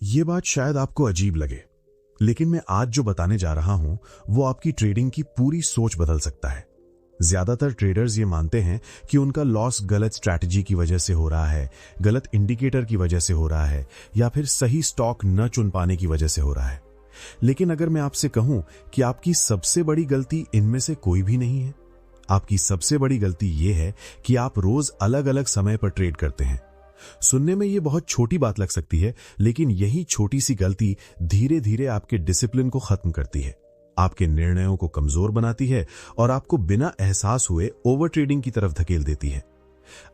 ये बात शायद आपको अजीब लगे, लेकिन मैं आज जो बताने जा रहा हूं वो आपकी ट्रेडिंग की पूरी सोच बदल सकता है। ज्यादातर ट्रेडर्स ये मानते हैं कि उनका लॉस गलत स्ट्रैटेजी की वजह से हो रहा है, गलत इंडिकेटर की वजह से हो रहा है, या फिर सही स्टॉक न चुन पाने की वजह से हो रहा है। लेकिन अगर मैं आपसे कहूं कि आपकी सबसे बड़ी गलती इनमें से कोई भी नहीं है। आपकी सबसे बड़ी गलती यह है कि आप रोज अलग अलग समय पर ट्रेड करते हैं। सुनने में यह बहुत छोटी बात लग सकती है, लेकिन यही छोटी सी गलती धीरे धीरे आपके डिसिप्लिन को खत्म करती है, आपके निर्णयों को कमजोर बनाती है और आपको बिना एहसास हुए ओवर ट्रेडिंग की तरफ धकेल देती है।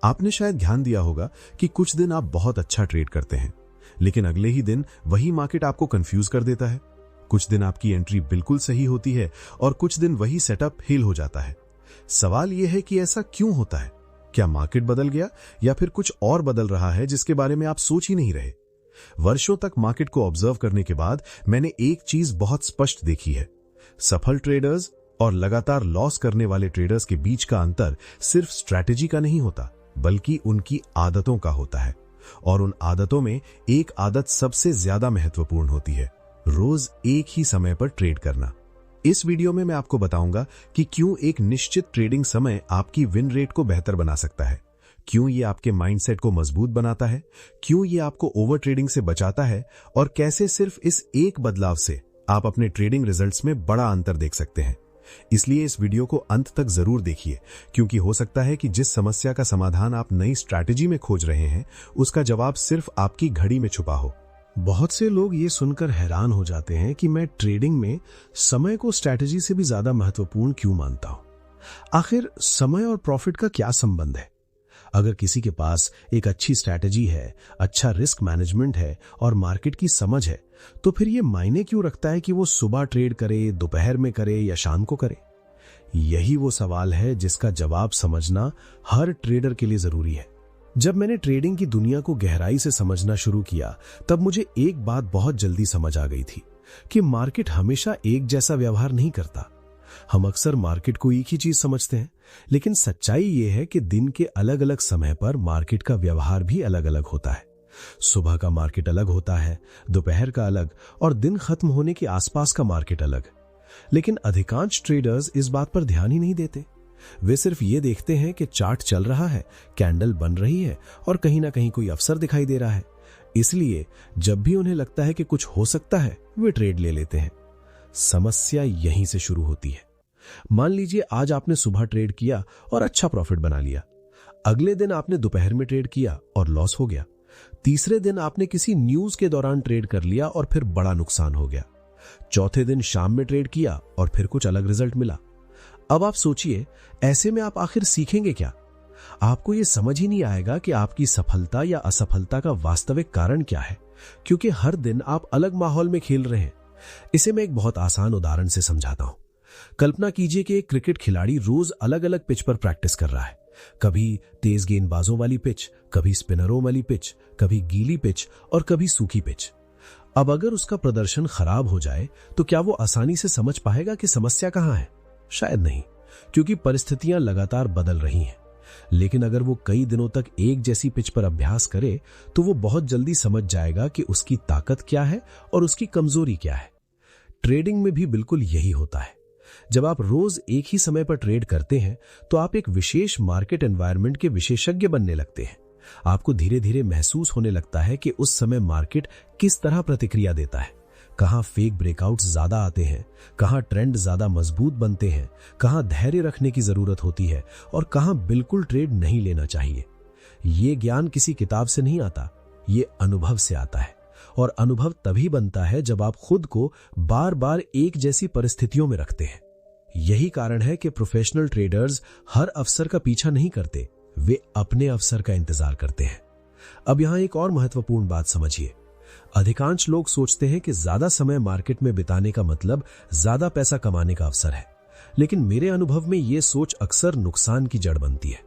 आपने शायद ध्यान दिया होगा कि कुछ दिन आप बहुत अच्छा ट्रेड करते हैं, लेकिन अगले ही दिन वही मार्केट आपको कंफ्यूज कर देता है। कुछ दिन आपकी एंट्री बिल्कुल सही होती है और कुछ दिन वही सेटअप फेल हो जाता है। सवाल यह है कि ऐसा क्यों होता है? क्या मार्केट बदल गया या फिर कुछ और बदल रहा है जिसके बारे में आप सोच ही नहीं रहे? वर्षों तक मार्केट को ऑब्जर्व करने के बाद मैंने एक चीज बहुत स्पष्ट देखी है। सफल ट्रेडर्स और लगातार लॉस करने वाले ट्रेडर्स के बीच का अंतर सिर्फ स्ट्रैटेजी का नहीं होता, बल्कि उनकी आदतों का होता है। और उन आदतों में एक आदत सबसे ज्यादा महत्वपूर्ण होती है, रोज एक ही समय पर ट्रेड करना। इस वीडियो में मैं आपको बताऊंगा कि क्यों एक निश्चित ट्रेडिंग समय आपकी विन रेट को बेहतर बना सकता है, क्यों ये आपके माइंडसेट को मजबूत बनाता है, क्यों ये आपको ओवर ट्रेडिंग से बचाता है, और कैसे सिर्फ इस एक बदलाव से आप अपने ट्रेडिंग रिजल्ट्स में बड़ा अंतर देख सकते हैं। इसलिए इस वीडियो को अंत तक जरूर देखिए, क्योंकि हो सकता है कि जिस समस्या का समाधान आप नई स्ट्रैटेजी में खोज रहे हैं, उसका जवाब सिर्फ आपकी घड़ी में छुपा हो। बहुत से लोग ये सुनकर हैरान हो जाते हैं कि मैं ट्रेडिंग में समय को स्ट्रैटेजी से भी ज्यादा महत्वपूर्ण क्यों मानता हूं। आखिर समय और प्रॉफिट का क्या संबंध है? अगर किसी के पास एक अच्छी स्ट्रैटेजी है, अच्छा रिस्क मैनेजमेंट है और मार्केट की समझ है, तो फिर ये मायने क्यों रखता है कि वो सुबह ट्रेड करे, दोपहर में करे या शाम को करे? यही वो सवाल है जिसका जवाब समझना हर ट्रेडर के लिए जरूरी है। जब मैंने ट्रेडिंग की दुनिया को गहराई से समझना शुरू किया, तब मुझे एक बात बहुत जल्दी समझ आ गई थी कि मार्केट हमेशा एक जैसा व्यवहार नहीं करता। हम अक्सर मार्केट को एक ही चीज समझते हैं, लेकिन सच्चाई यह है कि दिन के अलग अलग समय पर मार्केट का व्यवहार भी अलग अलग होता है। सुबह का मार्केट अलग होता है, दोपहर का अलग, और दिन खत्म होने के आसपास का मार्केट अलग। लेकिन अधिकांश ट्रेडर्स इस बात पर ध्यान ही नहीं देते। वे सिर्फ ये देखते हैं कि चार्ट चल रहा है, कैंडल बन रही है और कहीं ना कहीं कोई अवसर दिखाई दे रहा है। इसलिए जब भी उन्हें लगता है कि कुछ हो सकता है, वे ट्रेड ले लेते हैं। समस्या यहीं से शुरू होती है। मान लीजिए आज आपने सुबह ट्रेड किया और अच्छा प्रॉफिट बना लिया। अगले दिन आपने दोपहर में ट्रेड किया और लॉस हो गया। तीसरे दिन आपने किसी न्यूज के दौरान ट्रेड कर लिया और फिर बड़ा नुकसान हो गया। चौथे दिन शाम में ट्रेड किया और फिर कुछ अलग रिजल्ट मिला। अब आप सोचिए, ऐसे में आप आखिर सीखेंगे क्या? आपको यह समझ ही नहीं आएगा कि आपकी सफलता या असफलता का वास्तविक कारण क्या है, क्योंकि हर दिन आप अलग माहौल में खेल रहे हैं। इसे मैं एक बहुत आसान उदाहरण से समझाता हूं। कल्पना कीजिए कि एक क्रिकेट खिलाड़ी रोज अलग अलग पिच पर प्रैक्टिस कर रहा है। कभी तेज गेंदबाजों वाली पिच, कभी स्पिनरों वाली पिच, कभी गीली पिच और कभी सूखी पिच। अब अगर उसका प्रदर्शन खराब हो जाए तो क्या वो आसानी से समझ पाएगा कि समस्या कहां है? शायद नहीं, क्योंकि परिस्थितियां लगातार बदल रही हैं। लेकिन अगर वो कई दिनों तक एक जैसी पिच पर अभ्यास करे, तो वो बहुत जल्दी समझ जाएगा कि उसकी ताकत क्या है और उसकी कमजोरी क्या है। ट्रेडिंग में भी बिल्कुल यही होता है। जब आप रोज एक ही समय पर ट्रेड करते हैं, तो आप एक विशेष मार्केट एनवायरनमेंट के विशेषज्ञ बनने लगते हैं। आपको धीरे धीरे महसूस होने लगता है कि उस समय मार्केट किस तरह प्रतिक्रिया देता है, कहां फेक ब्रेकआउट्स ज्यादा आते हैं, कहां ट्रेंड ज्यादा मजबूत बनते हैं, कहां धैर्य रखने की जरूरत होती है और कहां बिल्कुल ट्रेड नहीं लेना चाहिए। ये ज्ञान किसी किताब से नहीं आता, ये अनुभव से आता है। और अनुभव तभी बनता है जब आप खुद को बार बार एक जैसी परिस्थितियों में रखते हैं। यही कारण है कि प्रोफेशनल ट्रेडर्स हर अवसर का पीछा नहीं करते, वे अपने अवसर का इंतजार करते हैं। अब यहां एक और महत्वपूर्ण बात समझिए। अधिकांश लोग सोचते हैं कि ज्यादा समय मार्केट में बिताने का मतलब ज्यादा पैसा कमाने का अवसर है, लेकिन मेरे अनुभव में यह सोच अक्सर नुकसान की जड़ बनती है।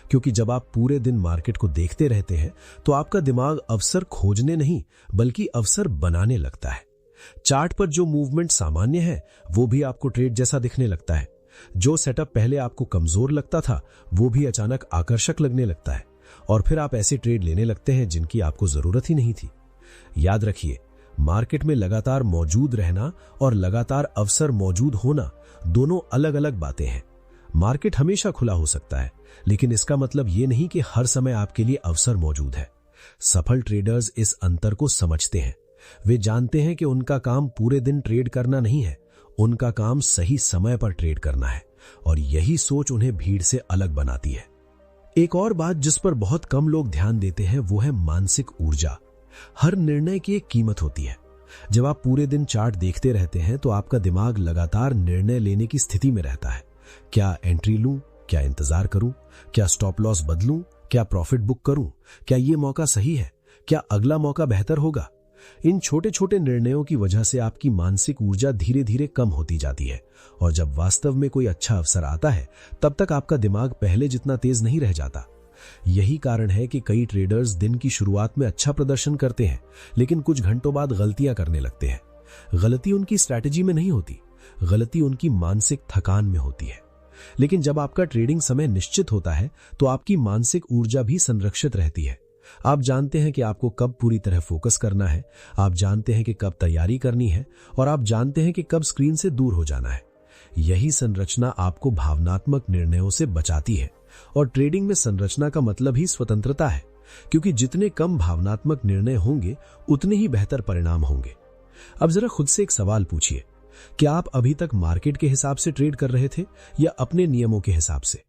क्योंकि जब आप पूरे दिन मार्केट को देखते रहते हैं, तो आपका दिमाग अवसर खोजने नहीं बल्कि अवसर बनाने लगता है। चार्ट पर जो मूवमेंट सामान्य है, वो भी आपको ट्रेड जैसा दिखने लगता है। जो सेटअप पहले आपको कमजोर लगता था, वो भी अचानक आकर्षक लगने लगता है, और फिर आप ऐसे ट्रेड लेने लगते हैं जिनकी आपको जरूरत ही नहीं थी। याद रखिए, मार्केट में लगातार मौजूद रहना और लगातार अवसर मौजूद होना दोनों अलग अलग बातें हैं। मार्केट हमेशा खुला हो सकता है, लेकिन इसका मतलब यह नहीं कि हर समय आपके लिए अवसर मौजूद है। सफल ट्रेडर्स इस अंतर को समझते हैं। वे जानते हैं कि उनका काम पूरे दिन ट्रेड करना नहीं है, उनका काम सही समय पर ट्रेड करना है, और यही सोच उन्हें भीड़ से अलग बनाती है। एक और बात जिस पर बहुत कम लोग ध्यान देते हैं वो है मानसिक ऊर्जा। हर निर्णय की एक कीमत होती है। जब आप पूरे दिन चार्ट देखते रहते हैं तो आपका दिमाग लगातार निर्णय लेने की स्थिति में रहता है। क्या एंट्री लूं, क्या इंतजार करूं, क्या स्टॉप लॉस बदलूं, क्या प्रॉफिट बुक करूं, क्या ये मौका सही है, क्या अगला मौका बेहतर होगा। इन छोटे छोटे निर्णयों की वजह से आपकी मानसिक ऊर्जा धीरे धीरे कम होती जाती है, और जब वास्तव में कोई अच्छा अवसर आता है तब तक आपका दिमाग पहले जितना तेज नहीं रह जाता। यही कारण है कि कई ट्रेडर्स दिन की शुरुआत में अच्छा प्रदर्शन करते हैं, लेकिन कुछ घंटों बाद गलतियां करने लगते हैं। गलती उनकी स्ट्रैटेजी में नहीं होती, गलती उनकी मानसिक थकान में होती है। लेकिन जब आपका ट्रेडिंग समय निश्चित होता है तो आपकी मानसिक ऊर्जा भी संरक्षित रहती है। आप जानते हैं कि आपको कब पूरी तरह फोकस करना है, आप जानते हैं कि कब तैयारी करनी है, और आप जानते हैं कि कब स्क्रीन से दूर हो जाना है। यही संरचना आपको भावनात्मक निर्णयों से बचाती है, और ट्रेडिंग में संरचना का मतलब ही स्वतंत्रता है, क्योंकि जितने कम भावनात्मक निर्णय होंगे उतने ही बेहतर परिणाम होंगे। अब जरा खुद से एक सवाल पूछिए, क्या आप अभी तक मार्केट के हिसाब से ट्रेड कर रहे थे या अपने नियमों के हिसाब से?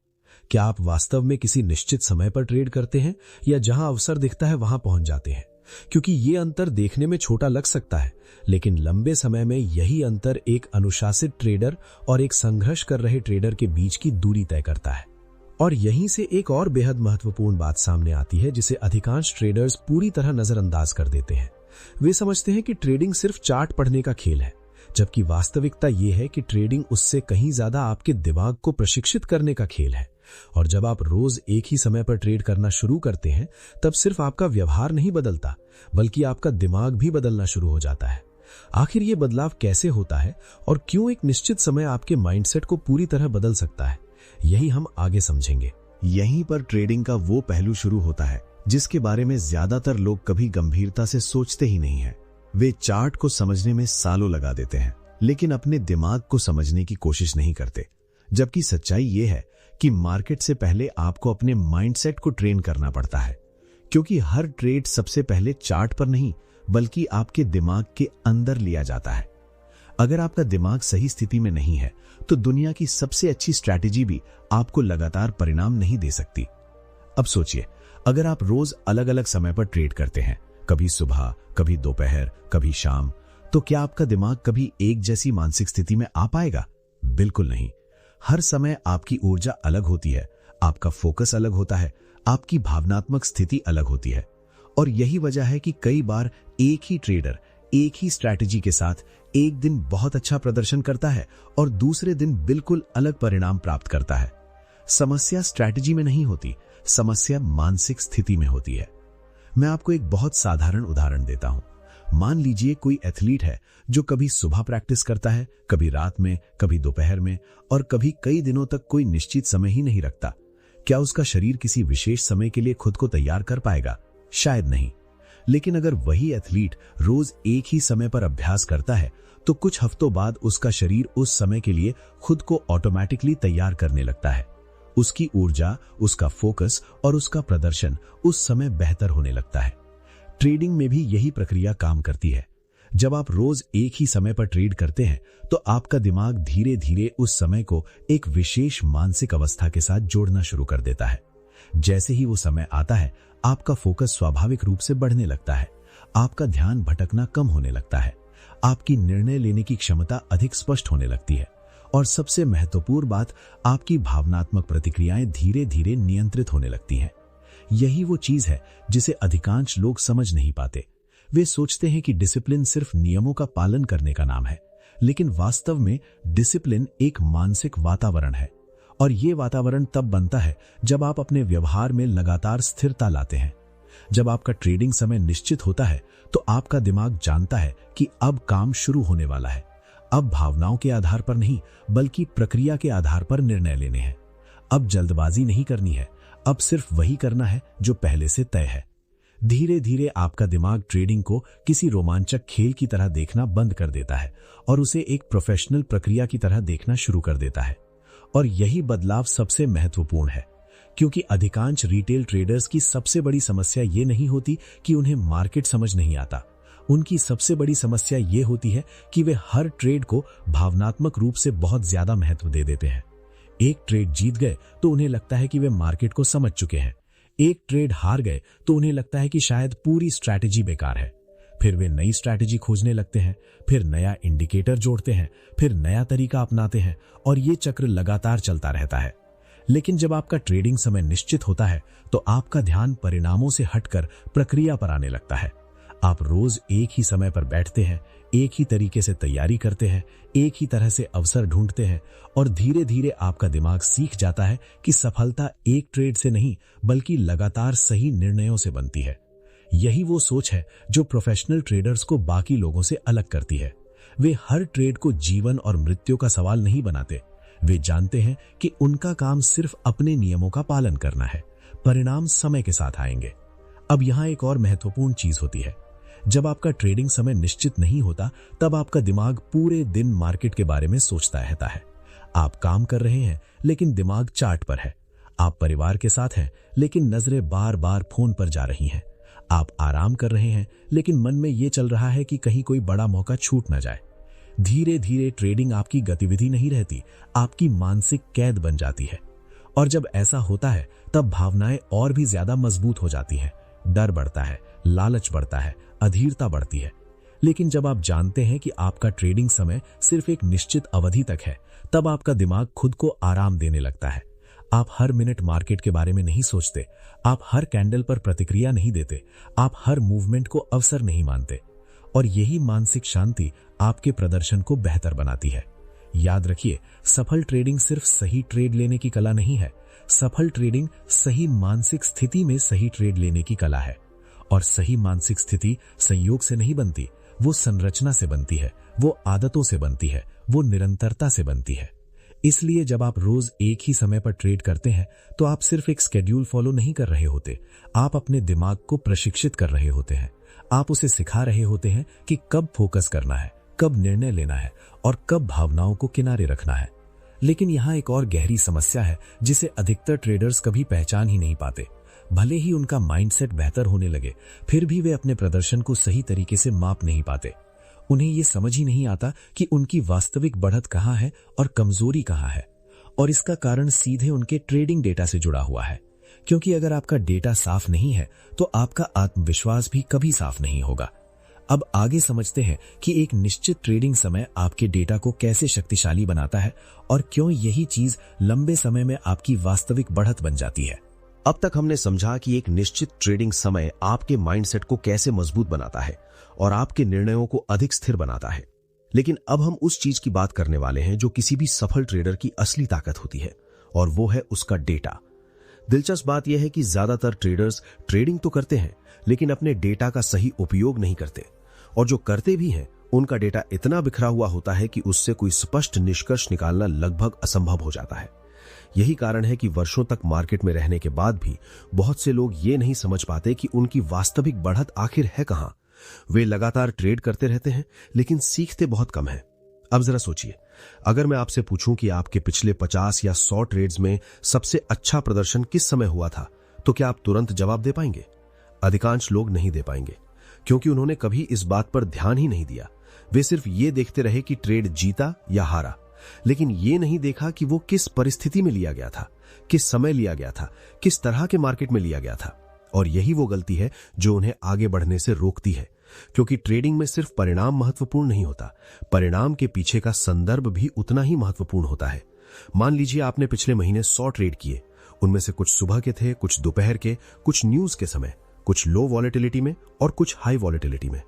क्या आप वास्तव में किसी निश्चित समय पर ट्रेड करते हैं या जहां अवसर दिखता है वहां पहुंच जाते हैं? क्योंकि ये अंतर देखने में छोटा लग सकता है, लेकिन लंबे समय में यही अंतर एक अनुशासित ट्रेडर और एक संघर्ष कर रहे ट्रेडर के बीच की दूरी तय करता है। और यहीं से एक और बेहद महत्वपूर्ण बात सामने आती है जिसे अधिकांश ट्रेडर्स पूरी तरह नजरअंदाज कर देते हैं। वे समझते हैं कि ट्रेडिंग सिर्फ चार्ट पढ़ने का खेल है, जबकि वास्तविकता यह है कि ट्रेडिंग उससे कहीं ज्यादा आपके दिमाग को प्रशिक्षित करने का खेल है। और जब आप रोज एक ही समय पर ट्रेड करना शुरू करते हैं तब सिर्फ आपका व्यवहार नहीं बदलता, बल्कि आपका दिमाग भी बदलना शुरू हो जाता है। आखिर ये बदलाव कैसे होता है और क्यों एक निश्चित समय आपके माइंडसेट को पूरी तरह बदल सकता है, यही हम आगे समझेंगे। यहीं पर ट्रेडिंग का वो पहलू शुरू होता है जिसके बारे में ज्यादातर लोग कभी गंभीरता से सोचते ही नहीं है। वे चार्ट को समझने में सालों लगा देते हैं, लेकिन अपने दिमाग को समझने की कोशिश नहीं करते। जबकि सच्चाई ये है कि मार्केट से पहले आपको अपने माइंडसेट को ट्रेन करना पड़ता है, क्योंकि हर ट्रेड सबसे पहले चार्ट पर नहीं बल्कि आपके दिमाग के अंदर लिया जाता है। अगर आपका दिमाग सही स्थिति में नहीं है तो दुनिया की सबसे अच्छी स्ट्रैटेजी भी आपको लगातार परिणाम नहीं दे सकती। अब सोचिए, अगर आप रोज अलग अलग समय पर ट्रेड करते हैं, कभी सुबह, कभी दोपहर, कभी शाम, तो क्या आपका दिमाग कभी एक जैसी मानसिक स्थिति में आ पाएगा? बिल्कुल नहीं। हर समय आपकी ऊर्जा अलग होती है, आपका फोकस अलग होता है, आपकी भावनात्मक स्थिति अलग होती है। और यही वजह है कि कई बार एक ही ट्रेडर एक ही स्ट्रैटेजी के साथ एक दिन बहुत अच्छा प्रदर्शन करता है और दूसरे दिन बिल्कुल अलग परिणाम प्राप्त करता है। समस्या स्ट्रैटेजी में नहीं होती, समस्या मानसिक स्थिति में होती है। मैं आपको एक बहुत साधारण उदाहरण देता हूं। मान लीजिए कोई एथलीट है जो कभी सुबह प्रैक्टिस करता है, कभी रात में, कभी दोपहर में, और कभी कई दिनों तक कोई निश्चित समय ही नहीं रखता। क्या उसका शरीर किसी विशेष समय के लिए खुद को तैयार कर पाएगा? शायद नहीं। लेकिन अगर वही एथलीट रोज एक ही समय पर अभ्यास करता है तो कुछ हफ्तों बाद उसका शरीर उस समय के लिए खुद को ऑटोमेटिकली तैयार करने लगता है। उसकी ऊर्जा, उसका फोकस और उसका प्रदर्शन उस समय बेहतर होने लगता है। ट्रेडिंग में भी यही प्रक्रिया काम करती है। जब आप रोज एक ही समय पर ट्रेड करते हैं तो आपका दिमाग धीरे धीरे उस समय को एक विशेष मानसिक अवस्था के साथ जोड़ना शुरू कर देता है। जैसे ही वो समय आता है, आपका फोकस स्वाभाविक रूप से बढ़ने लगता है, आपका ध्यान भटकना कम होने लगता है, आपकी निर्णय लेने की क्षमता अधिक स्पष्ट होने लगती है, और सबसे महत्वपूर्ण बात, आपकी भावनात्मक प्रतिक्रियाएं धीरे धीरे नियंत्रित होने लगती हैं। यही वो चीज है जिसे अधिकांश लोग समझ नहीं पाते। वे सोचते हैं कि डिसिप्लिन सिर्फ नियमों का पालन करने का नाम है, लेकिन वास्तव में डिसिप्लिन एक मानसिक वातावरण है, और ये वातावरण तब बनता है जब आप अपने व्यवहार में लगातार स्थिरता लाते हैं। जब आपका ट्रेडिंग समय निश्चित होता है तो आपका दिमाग जानता है कि अब काम शुरू होने वाला है। अब भावनाओं के आधार पर नहीं बल्कि प्रक्रिया के आधार पर निर्णय लेने हैं। अब जल्दबाजी नहीं करनी है, अब सिर्फ वही करना है जो पहले से तय है। धीरे धीरे आपका दिमाग ट्रेडिंग को किसी रोमांचक खेल की तरह देखना बंद कर देता है और उसे एक प्रोफेशनल प्रक्रिया की तरह देखना शुरू कर देता है। और यही बदलाव सबसे महत्वपूर्ण है, क्योंकि अधिकांश रिटेल ट्रेडर्स की सबसे बड़ी समस्या ये नहीं होती कि उन्हें मार्केट समझ नहीं आता। उनकी सबसे बड़ी समस्या ये होती है कि वे हर ट्रेड को भावनात्मक रूप से बहुत ज्यादा महत्व दे देते हैं। एक ट्रेड जीत गए तो उन्हें लगता है कि वे मार्केट को समझ चुके हैं। एक ट्रेड हार गए तो उन्हें लगता है कि शायद पूरी स्ट्रैटेजी बेकार है। फिर वे नई स्ट्रैटेजी खोजने लगते हैं, फिर नया इंडिकेटर जोड़ते हैं, फिर नया तरीका अपनाते हैं और ये चक्र लगातार चलता रहता है। लेकिन जब आपका ट्रेडिंग समय निश्चित होता है तो आपका ध्यान परिणामों से हटकर प्रक्रिया पर आने लगता है। आप रोज एक ही समय पर बैठते हैं, एक ही तरीके से तैयारी करते हैं, एक ही तरह से अवसर ढूंढते हैं और धीरे धीरे आपका दिमाग सीख जाता है कि सफलता एक ट्रेड से नहीं बल्कि लगातार सही निर्णयों से बनती है। यही वो सोच है जो प्रोफेशनल ट्रेडर्स को बाकी लोगों से अलग करती है। वे हर ट्रेड को जीवन और मृत्यु का सवाल नहीं बनाते। वे जानते हैं कि उनका काम सिर्फ अपने नियमों का पालन करना है, परिणाम समय के साथ आएंगे। अब यहां एक और महत्वपूर्ण चीज होती है। जब आपका ट्रेडिंग समय निश्चित नहीं होता तब आपका दिमाग पूरे दिन मार्केट के बारे में सोचता रहता है। आप काम कर रहे हैं लेकिन दिमाग चार्ट पर है। आप परिवार के साथ हैं लेकिन नजरें बार बार फोन पर जा रही हैं। आप आराम कर रहे हैं लेकिन मन में यह चल रहा है कि कहीं कोई बड़ा मौका छूट न जाए। धीरे धीरे ट्रेडिंग आपकी गतिविधि नहीं रहती, आपकी मानसिक कैद बन जाती है। और जब ऐसा होता है तब भावनाएं और भी ज्यादा मजबूत हो जाती हैं। डर बढ़ता है, लालच बढ़ता है, अधीरता बढ़ती है। लेकिन जब आप जानते हैं कि आपका ट्रेडिंग समय सिर्फ एक निश्चित अवधि तक है, तब आपका दिमाग खुद को आराम देने लगता है। आप हर मिनट मार्केट के बारे में नहीं सोचते, आप हर कैंडल पर प्रतिक्रिया नहीं देते, आप हर मूवमेंट को अवसर नहीं मानते। और यही मानसिक शांति आपके प्रदर्शन को बेहतर बनाती है। याद रखिए, सफल ट्रेडिंग सिर्फ सही ट्रेड लेने की कला नहीं है। सफल ट्रेडिंग सही मानसिक स्थिति में सही ट्रेड लेने की कला है। और सही मानसिक स्थिति संयोग से नहीं बनती, वो संरचना से बनती है, वो आदतों से बनती है, वो निरंतरता से बनती है। इसलिए जब आप रोज एक ही समय पर ट्रेड करते हैं तो आप सिर्फ एक स्केड्यूल फॉलो नहीं कर रहे होते, आप अपने दिमाग को प्रशिक्षित कर रहे होते हैं। आप उसे सिखा रहे होते हैं कि कब फोकस करना है, कब निर्णय लेना है और कब भावनाओं को किनारे रखना है। लेकिन यहाँ एक और गहरी समस्या है जिसे अधिकतर ट्रेडर्स कभी पहचान ही नहीं पाते। भले ही उनका माइंडसेट बेहतर होने लगे, फिर भी वे अपने प्रदर्शन को सही तरीके से माप नहीं पाते। उन्हें ये समझ ही नहीं आता कि उनकी वास्तविक बढ़त कहाँ है और कमजोरी कहाँ है। और इसका कारण सीधे उनके ट्रेडिंग डेटा से जुड़ा हुआ है, क्योंकि अगर आपका डेटा साफ नहीं है तो आपका आत्मविश्वास भी कभी साफ नहीं होगा। अब आगे समझते हैं कि एक निश्चित ट्रेडिंग समय आपके डेटा को कैसे शक्तिशाली बनाता है और क्यों यही चीज लंबे समय में आपकी वास्तविक बढ़त बन जाती है। अब तक हमने समझा कि एक निश्चित ट्रेडिंग समय आपके माइंडसेट को कैसे मजबूत बनाता है और आपके निर्णयों को अधिक स्थिर बनाता है। लेकिन अब हम उस चीज की बात करने वाले हैं जो किसी भी सफल ट्रेडर की असली ताकत होती है, और वो है उसका डेटा। दिलचस्प बात यह है कि ज्यादातर ट्रेडर्स ट्रेडिंग तो करते हैं लेकिन अपने डेटा का सही उपयोग नहीं करते, और जो करते भी हैं उनका डेटा इतना बिखरा हुआ होता है कि उससे कोई स्पष्ट निष्कर्ष निकालना लगभग असंभव हो जाता है। यही कारण है कि वर्षों तक मार्केट में रहने के बाद भी बहुत से लोग ये नहीं समझ पाते कि उनकी वास्तविक बढ़त आखिर है कहां। वे लगातार ट्रेड करते रहते हैं लेकिन सीखते बहुत कम हैं। अब जरा सोचिए, अगर मैं आपसे पूछूं कि आपके पिछले 50 या 100 ट्रेड्स में सबसे अच्छा प्रदर्शन किस समय हुआ था, तो क्या आप तुरंत जवाब दे पाएंगे? अधिकांश लोग नहीं दे पाएंगे, क्योंकि उन्होंने कभी इस बात पर ध्यान ही नहीं दिया। वे सिर्फ ये देखते रहे कि ट्रेड जीता या हारा, लेकिन ये नहीं देखा कि वो किस परिस्थिति में लिया गया था, किस समय लिया गया था, किस तरह के मार्केट में लिया गया था। और यही वो गलती है जो उन्हें आगे बढ़ने से रोकती है, क्योंकि ट्रेडिंग में सिर्फ परिणाम महत्वपूर्ण नहीं होता, परिणाम के पीछे का संदर्भ भी उतना ही महत्वपूर्ण होता है। मान लीजिए आपने पिछले महीने 100 ट्रेड किए, उनमें से कुछ सुबह के थे, कुछ दोपहर के, कुछ न्यूज के समय, कुछ लो वॉलेटिलिटी में और कुछ हाई वॉलेटिलिटी में।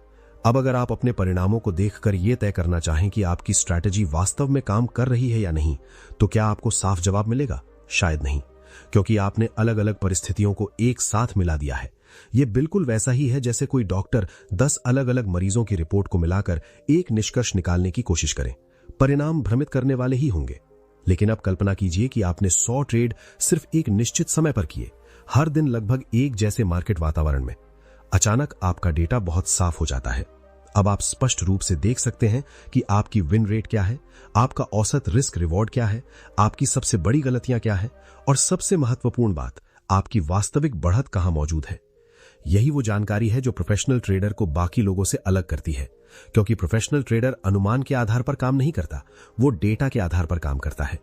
अब अगर आप अपने परिणामों को देखकर यह तय करना चाहें कि आपकी स्ट्रैटेजी वास्तव में काम कर रही है या नहीं, तो क्या आपको साफ जवाब मिलेगा? शायद नहीं, क्योंकि आपने अलग अलग परिस्थितियों को एक साथ मिला दिया है। यह बिल्कुल वैसा ही है जैसे कोई डॉक्टर 10 अलग अलग मरीजों की रिपोर्ट को मिलाकर एक निष्कर्ष निकालने की कोशिश करें। परिणाम भ्रमित करने वाले ही होंगे। लेकिन अब कल्पना कीजिए कि आपने 100 ट्रेड सिर्फ एक निश्चित समय पर किए, हर दिन लगभग एक जैसे मार्केट वातावरण में। अचानक आपका डेटा बहुत साफ हो जाता है। अब आप स्पष्ट रूप से देख सकते हैं कि आपकी विन रेट क्या है, आपका औसत रिस्क रिवॉर्ड क्या है, आपकी सबसे बड़ी गलतियां क्या है और सबसे महत्वपूर्ण बात, आपकी वास्तविक बढ़त कहां मौजूद है। यही वो जानकारी है जो प्रोफेशनल ट्रेडर को बाकी लोगों से अलग करती है, क्योंकि प्रोफेशनल ट्रेडर अनुमान के आधार पर काम नहीं करता, वो डेटा के आधार पर काम करता है।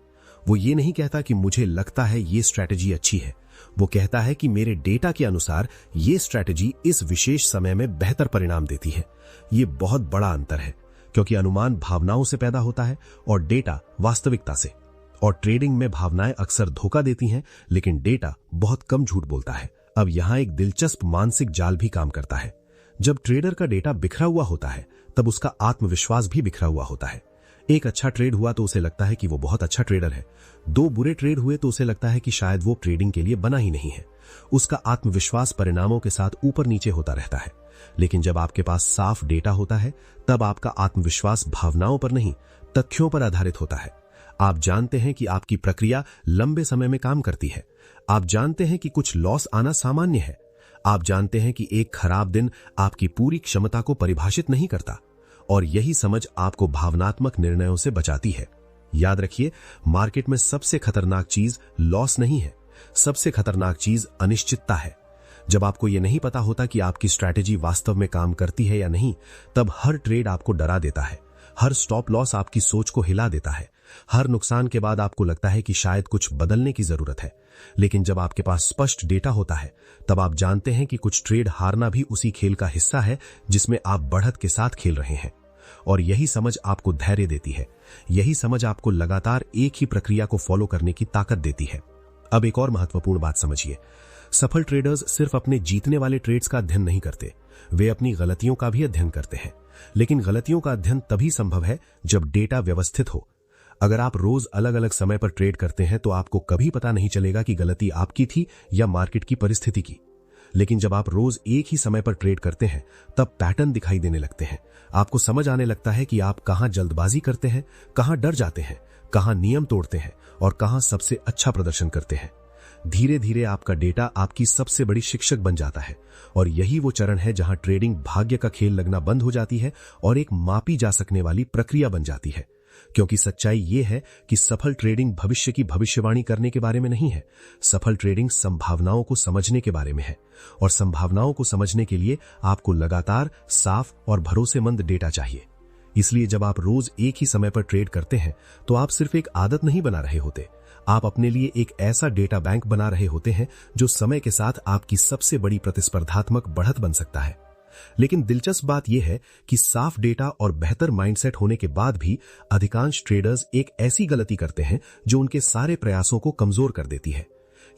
वो ये नहीं कहता कि मुझे लगता है ये स्ट्रैटेजी अच्छी है, वो कहता है कि मेरे डेटा के अनुसार ये स्ट्रैटेजी इस विशेष समय में बेहतर परिणाम देती है। ये बहुत बड़ा अंतर है, क्योंकि अनुमान भावनाओं से पैदा होता है और डेटा वास्तविकता से। और ट्रेडिंग में भावनाएं अक्सर धोखा देती हैं, लेकिन डेटा बहुत कम झूठ बोलता है। अब यहां एक दिलचस्प मानसिक जाल भी काम करता है। जब ट्रेडर का डेटा बिखरा हुआ होता है, तब उसका आत्मविश्वास भी बिखरा हुआ होता है। एक अच्छा ट्रेड हुआ तो उसे लगता है कि वो बहुत अच्छा ट्रेडर है। 2 बुरे ट्रेड हुए तो उसे लगता है कि शायद वो ट्रेडिंग के लिए बना ही नहीं है। उसका आत्मविश्वास परिणामों के साथ ऊपर नीचे होता रहता है। लेकिन जब आपके पास साफ डेटा होता है, तब आपका आत्मविश्वास भावनाओं पर नहीं, तथ्यों पर आधारित होता है। आप जानते हैं कि आपकी प्रक्रिया लंबे समय में काम करती है। आप जानते हैं कि कुछ लॉस आना सामान्य है। आप जानते हैं कि एक खराब दिन आपकी पूरी क्षमता को परिभाषित नहीं करता। और यही समझ आपको भावनात्मक निर्णयों से बचाती है। याद रखिए, मार्केट में सबसे खतरनाक चीज लॉस नहीं है, सबसे खतरनाक चीज अनिश्चितता है। जब आपको यह नहीं पता होता कि आपकी स्ट्रैटेजी वास्तव में काम करती है या नहीं, तब हर ट्रेड आपको डरा देता है, हर स्टॉप लॉस आपकी सोच को हिला देता है, हर नुकसान के बाद आपको लगता है कि शायद कुछ बदलने की जरूरत है। लेकिन जब आपके पास स्पष्ट डेटा होता है, तब आप जानते हैं कि कुछ ट्रेड हारना भी उसी खेल का हिस्सा है जिसमें आप बढ़त के साथ खेल रहे हैं। और यही समझ आपको धैर्य देती है, यही समझ आपको लगातार एक ही प्रक्रिया को फॉलो करने की ताकत देती है। अब एक और महत्वपूर्ण बात समझिए, सफल ट्रेडर्स सिर्फ अपने जीतने वाले ट्रेड्स का अध्ययन नहीं करते, वे अपनी गलतियों का भी अध्ययन करते हैं। लेकिन गलतियों का अध्ययन तभी संभव है जब डेटा व्यवस्थित हो। अगर आप रोज अलग अलग समय पर ट्रेड करते हैं तो आपको कभी पता नहीं चलेगा कि गलती आपकी थी या मार्केट की परिस्थिति की। लेकिन जब आप रोज एक ही समय पर ट्रेड करते हैं, तब पैटर्न दिखाई देने लगते हैं। आपको समझ आने लगता है कि आप कहां जल्दबाजी करते हैं, कहां डर जाते हैं, कहां नियम तोड़ते हैं और कहां सबसे अच्छा प्रदर्शन करते हैं। धीरे धीरे आपका डेटा आपकी सबसे बड़ी शिक्षक बन जाता है। और यही वो चरण है जहां ट्रेडिंग भाग्य का खेल लगना बंद हो जाती है और एक मापी जा सकने वाली प्रक्रिया बन जाती है। क्योंकि सच्चाई ये है कि सफल ट्रेडिंग भविष्य की भविष्यवाणी करने के बारे में नहीं है, सफल ट्रेडिंग संभावनाओं को समझने के बारे में है। और संभावनाओं को समझने के लिए आपको लगातार साफ और भरोसेमंद डेटा चाहिए। इसलिए जब आप रोज एक ही समय पर ट्रेड करते हैं, तो आप सिर्फ एक आदत नहीं बना रहे होते, आप अपने लिए एक ऐसा डेटा बैंक बना रहे होते हैं जो समय के साथ आपकी सबसे बड़ी प्रतिस्पर्धात्मक बढ़त बन सकता है। लेकिन दिलचस्प बात यह है कि साफ डेटा और बेहतर माइंडसेट होने के बाद भी अधिकांश ट्रेडर्स एक ऐसी गलती करते हैं जो उनके सारे प्रयासों को कमजोर कर देती है।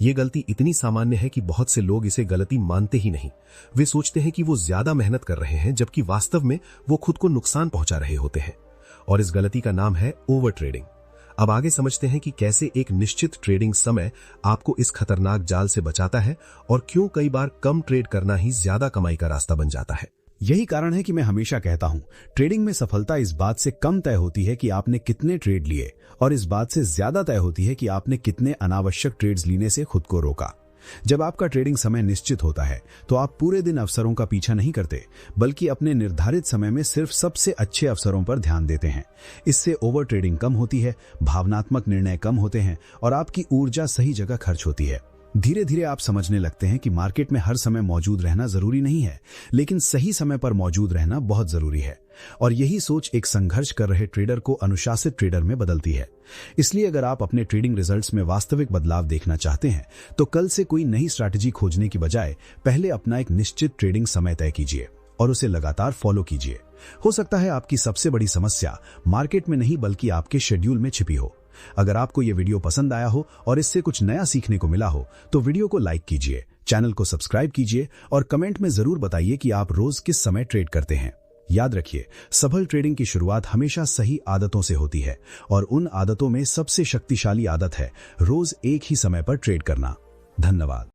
यह गलती इतनी सामान्य है कि बहुत से लोग इसे गलती मानते ही नहीं। वे सोचते हैं कि वो ज्यादा मेहनत कर रहे हैं, जबकि वास्तव में वो खुद को नुकसान पहुंचा रहे होते हैं। और इस गलती का नाम है ओवर ट्रेडिंग। अब आगे समझते हैं कि कैसे एक निश्चित ट्रेडिंग समय आपको इस खतरनाक जाल से बचाता है और क्यों कई बार कम ट्रेड करना ही ज्यादा कमाई का रास्ता बन जाता है। यही कारण है कि मैं हमेशा कहता हूं, ट्रेडिंग में सफलता इस बात से कम तय होती है कि आपने कितने ट्रेड लिए और इस बात से ज्यादा तय होती है कि आपने कितने अनावश्यक ट्रेड्स लेने से खुद को रोका। जब आपका ट्रेडिंग समय निश्चित होता है, तो आप पूरे दिन अवसरों का पीछा नहीं करते, बल्कि अपने निर्धारित समय में सिर्फ सबसे अच्छे अवसरों पर ध्यान देते हैं। इससे ओवर ट्रेडिंग कम होती है, भावनात्मक निर्णय कम होते हैं और आपकी ऊर्जा सही जगह खर्च होती है। धीरे धीरे आप समझने लगते हैं कि मार्केट में हर समय मौजूद रहना जरूरी नहीं है, लेकिन सही समय पर मौजूद रहना बहुत जरूरी है। और यही सोच एक संघर्ष कर रहे ट्रेडर को अनुशासित ट्रेडर में बदलती है। इसलिए अगर आप अपने ट्रेडिंग रिजल्ट्स में वास्तविक बदलाव देखना चाहते हैं, तो कल से कोई नई स्ट्रैटेजी खोजने की बजाय पहले अपना एक निश्चित ट्रेडिंग समय तय कीजिए और उसे लगातार फॉलो कीजिए। हो सकता है आपकी सबसे बड़ी समस्या मार्केट में नहीं, बल्कि आपके शेड्यूल में छिपी हो। अगर आपको यह वीडियो पसंद आया हो और इससे कुछ नया सीखने को मिला हो, तो वीडियो को लाइक कीजिए, चैनल को सब्सक्राइब कीजिए और कमेंट में जरूर बताइए कि आप रोज किस समय ट्रेड करते हैं। याद रखिए, सफल ट्रेडिंग की शुरुआत हमेशा सही आदतों से होती है और उन आदतों में सबसे शक्तिशाली आदत है रोज एक ही समय पर ट्रेड करना। धन्यवाद।